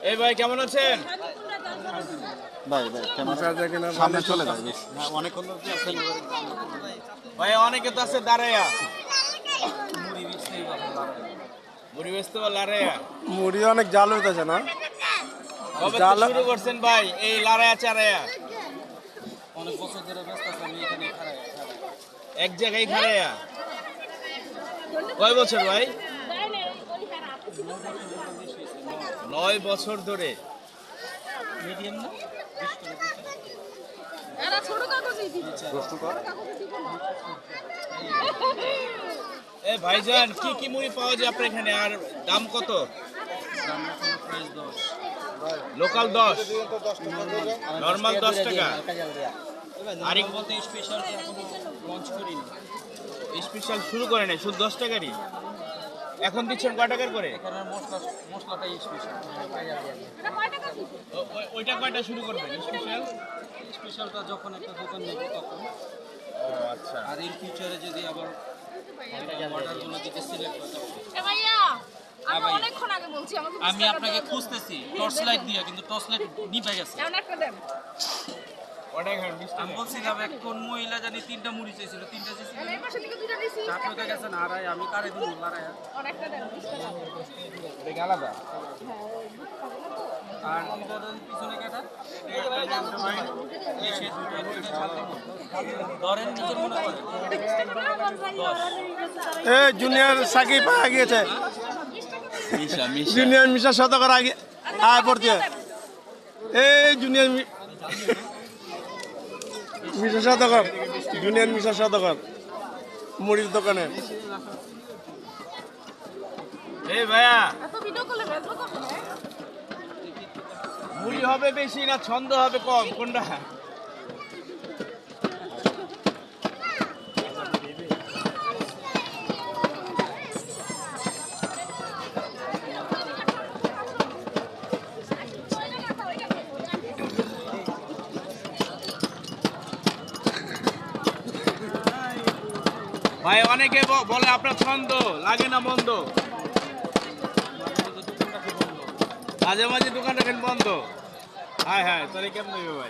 এই ভাই কেমন আছেন? ভাই কেমন সামনে চলে যায় অনেক ভাই অনেকে তো আছে দাঁড়াইয়া মুড়ি বেচতে বা লাড়াইয়া। মুড়ি অনেক জাল হইতেছে না? কবে থেকে শুরু করছেন ভাই এই লাড়াইয়া চারাইয়া? অনেক বছর ধরে ব্যস্ত আছে, আমি এখানে এক জায়গায় খাড়াইয়া কয় বছর ভাই? 9 বছর ধরে। মিডিয়াম না এ ভাইজান কি কি মুড়ি পাওয়া যায় আপনার এখানে আর দাম কত? প্রাইস 10, লোকাল 10, নরমাল 10 টাকা। আর এক বলতে স্পেশাল এখনো লঞ্চ করিনি। স্পেশাল শুরু করে নাই, শুধু 10 টাকারই এখন দিচ্ছেন। কয় টাকার করে? এখানে মশলাটাই স্পেশাল। ওইটা কয়টা শুরু করবেন স্পেশাল? স্পেশালটা যখন একটা দোকান নেব তখন। আচ্ছা, আর ইন ফিউচারে যদি আবার অর্ডারগুলো যদি সিলেক্ট হয় তখন। আমি আপনাকে খুঁজতেছি টর্চ লাইট দিয়ে, কিন্তু টর্চ লাইট নিভে গেছে। কয়টা খাবেন? 20 আমি টাকা। বলছিলাম কোন মহিলা জানি 3টা মুড়ি চাইছিল, 3টা চাইছিল, 4 টাকা গেছেন আড়াই। আমি কারে দিব লড়াই। এটা কি আলাদা? আর ইন্টারের পিছনে কেটা ধরেন নিজের মনে করেন জুনিয়র সাকিব আগে গিয়েছে, মিশা মিশা জুনিয়র মিশা শতকর আগে আয় পড়ছে। এই জুনিয়র মিশা শতকর, জুনিয়র মিশা শতকর মুড়ির দোকানে। এই ভাইয়া মুড়ি হবে বেশি না ছন্দ হবে কম, কোনটা? ভাই অনেকে বলে আপনার ছন্দ লাগে না মন্দ, মাঝে মাঝে দোকান রাখেন বন্ধ। হ্যাঁ হ্যাঁ, তাহলে কেমন হবে ভাই?